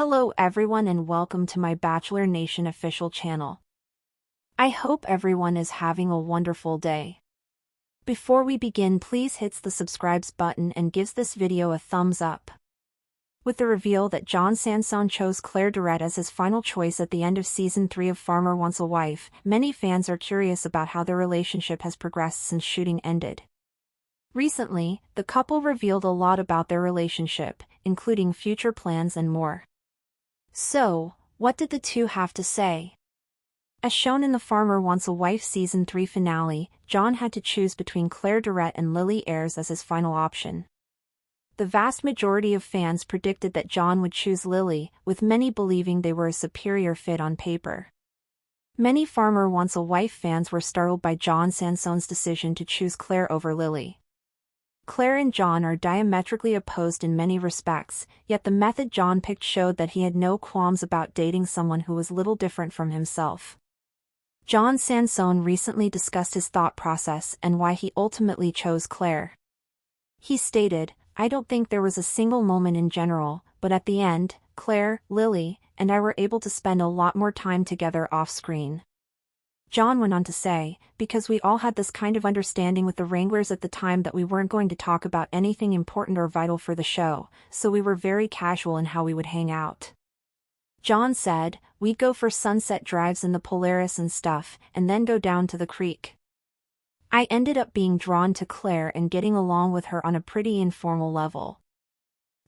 Hello everyone and welcome to my Bachelor Nation official channel. I hope everyone is having a wonderful day. Before we begin, please hit the subscribe button and gives this video a thumbs up. With the reveal that John Sansone chose Claire Durrett as his final choice at the end of Season 3 of Farmer Wants a Wife, many fans are curious about how their relationship has progressed since shooting ended. Recently, the couple revealed a lot about their relationship, including future plans and more. So, what did the two have to say? As shown in the Farmer Wants a Wife Season 3 finale, John had to choose between Claire Durrett and Lily Ayres as his final option. The vast majority of fans predicted that John would choose Lily, with many believing they were a superior fit on paper. Many Farmer Wants a Wife fans were startled by John Sansone's decision to choose Claire over Lily. Claire and John are diametrically opposed in many respects, yet the method John picked showed that he had no qualms about dating someone who was little different from himself. John Sansone recently discussed his thought process and why he ultimately chose Claire. He stated, "I don't think there was a single moment in general, but at the end, Claire, Lily, and I were able to spend a lot more time together off-screen." John went on to say, "Because we all had this kind of understanding with the Wranglers at the time that we weren't going to talk about anything important or vital for the show, so we were very casual in how we would hang out." John said, "We'd go for sunset drives in the Polaris and stuff, and then go down to the creek. I ended up being drawn to Claire and getting along with her on a pretty informal level.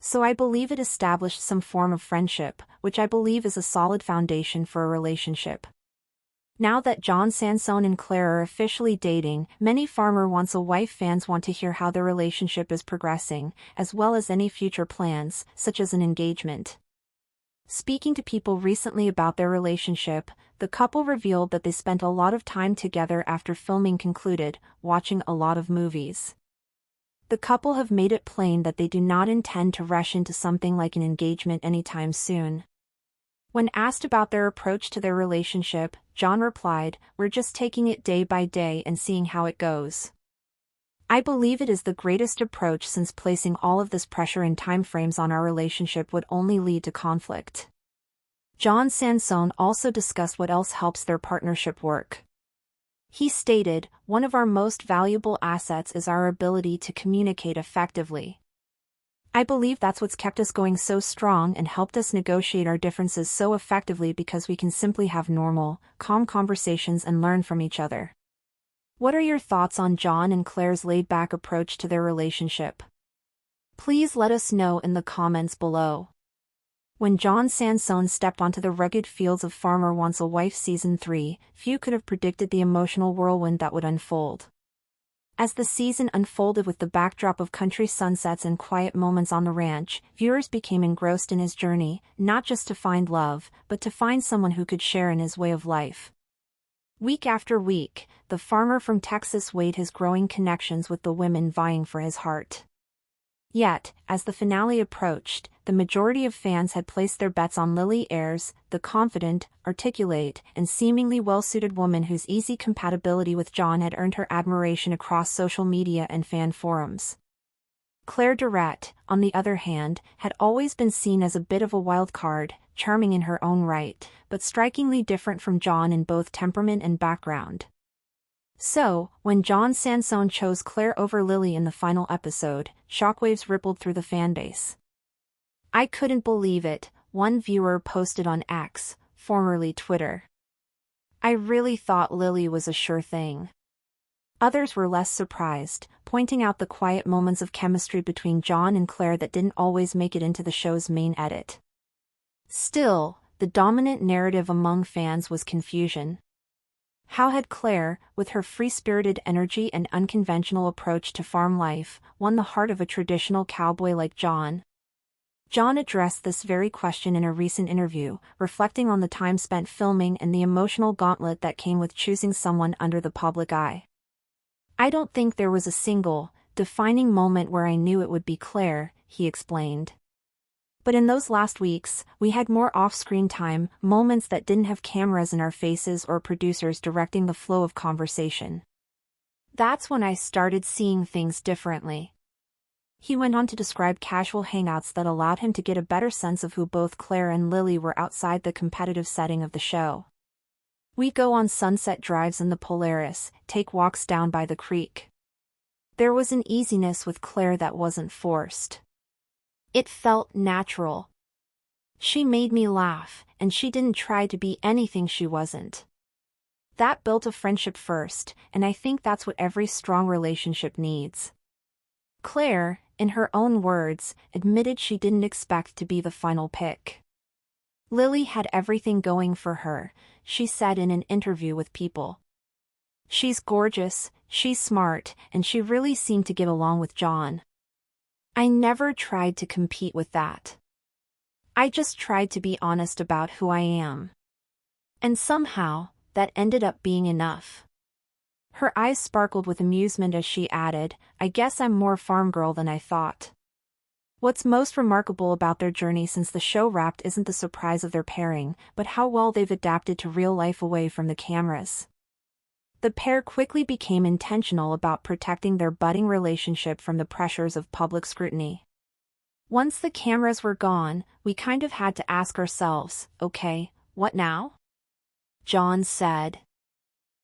So I believe it established some form of friendship, which I believe is a solid foundation for a relationship." Now that John Sansone and Claire are officially dating, many Farmer Wants a Wife fans want to hear how their relationship is progressing, as well as any future plans, such as an engagement. Speaking to people recently about their relationship, the couple revealed that they spent a lot of time together after filming concluded, watching a lot of movies. The couple have made it plain that they do not intend to rush into something like an engagement anytime soon. When asked about their approach to their relationship, John replied, "We're just taking it day by day and seeing how it goes. I believe it is the greatest approach since placing all of this pressure and timeframes on our relationship would only lead to conflict." John Sansone also discussed what else helps their partnership work. He stated, "One of our most valuable assets is our ability to communicate effectively. I believe that's what's kept us going so strong and helped us negotiate our differences so effectively because we can simply have normal, calm conversations and learn from each other." What are your thoughts on John and Claire's laid-back approach to their relationship? Please let us know in the comments below. When John Sansone stepped onto the rugged fields of Farmer Wants a Wife Season 3, few could have predicted the emotional whirlwind that would unfold. As the season unfolded with the backdrop of country sunsets and quiet moments on the ranch, viewers became engrossed in his journey, not just to find love, but to find someone who could share in his way of life. Week after week, the farmer from Texas weighed his growing connections with the women vying for his heart. Yet, as the finale approached, the majority of fans had placed their bets on Lily Ayres, the confident, articulate, and seemingly well-suited woman whose easy compatibility with John had earned her admiration across social media and fan forums. Claire Durrett, on the other hand, had always been seen as a bit of a wild card, charming in her own right, but strikingly different from John in both temperament and background. So, when John Sansone chose Claire over Lily in the final episode, shockwaves rippled through the fanbase. "I couldn't believe it," one viewer posted on X, formerly Twitter. "I really thought Lily was a sure thing." Others were less surprised, pointing out the quiet moments of chemistry between John and Claire that didn't always make it into the show's main edit. Still, the dominant narrative among fans was confusion. How had Claire, with her free-spirited energy and unconventional approach to farm life, won the heart of a traditional cowboy like John? John addressed this very question in a recent interview, reflecting on the time spent filming and the emotional gauntlet that came with choosing someone under the public eye. "I don't think there was a single, defining moment where I knew it would be Claire," he explained. "But in those last weeks, we had more off-screen time, moments that didn't have cameras in our faces or producers directing the flow of conversation. That's when I started seeing things differently." He went on to describe casual hangouts that allowed him to get a better sense of who both Claire and Lily were outside the competitive setting of the show. We go on sunset drives in the Polaris, take walks down by the creek. There was an easiness with Claire that wasn't forced. It felt natural. She made me laugh, and she didn't try to be anything she wasn't. That built a friendship first, and I think that's what every strong relationship needs. Claire, in her own words, admitted she didn't expect to be the final pick. Lily had everything going for her, she said in an interview with People. She's gorgeous, she's smart, and she really seemed to get along with John. I never tried to compete with that. I just tried to be honest about who I am. And somehow, that ended up being enough. Her eyes sparkled with amusement as she added, I guess I'm more farm girl than I thought. What's most remarkable about their journey since the show wrapped isn't the surprise of their pairing, but how well they've adapted to real life away from the cameras. The pair quickly became intentional about protecting their budding relationship from the pressures of public scrutiny. Once the cameras were gone, we kind of had to ask ourselves, okay, what now? John said.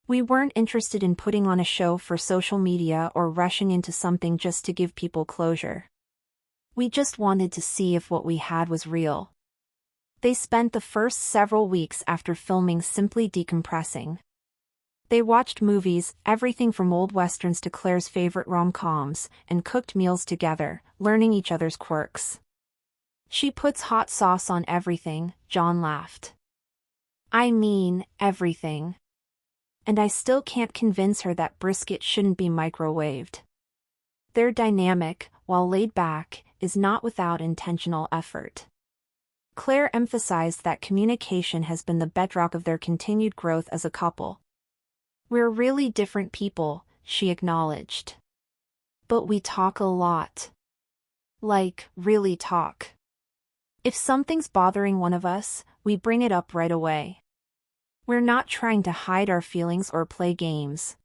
We weren't interested in putting on a show for social media or rushing into something just to give people closure. We just wanted to see if what we had was real. They spent the first several weeks after filming simply decompressing. They watched movies, everything from old westerns to Claire's favorite rom-coms, and cooked meals together, learning each other's quirks. She puts hot sauce on everything, John laughed. I mean, everything. And I still can't convince her that brisket shouldn't be microwaved. Their dynamic, while laid back, is not without intentional effort. Claire emphasized that communication has been the bedrock of their continued growth as a couple. We're really different people, she acknowledged. But we talk a lot. Like, really talk. If something's bothering one of us, we bring it up right away. We're not trying to hide our feelings or play games.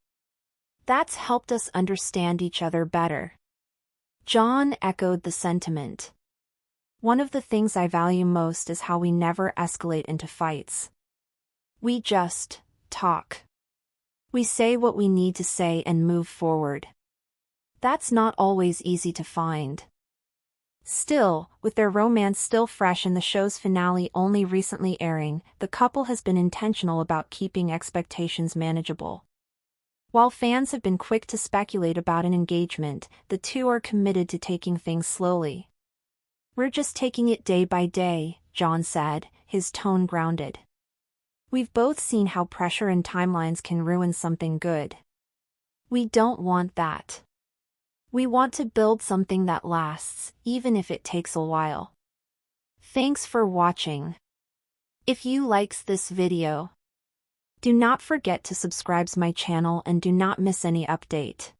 That's helped us understand each other better. John echoed the sentiment. One of the things I value most is how we never escalate into fights. We just talk. We say what we need to say and move forward. That's not always easy to find. Still, with their romance still fresh and the show's finale only recently airing, the couple has been intentional about keeping expectations manageable. While fans have been quick to speculate about an engagement, the two are committed to taking things slowly. We're just taking it day by day, John said, his tone grounded. We've both seen how pressure and timelines can ruin something good. We don't want that. We want to build something that lasts, even if it takes a while. Thanks for watching. If you likes this video, do not forget to subscribe to my channel and do not miss any update.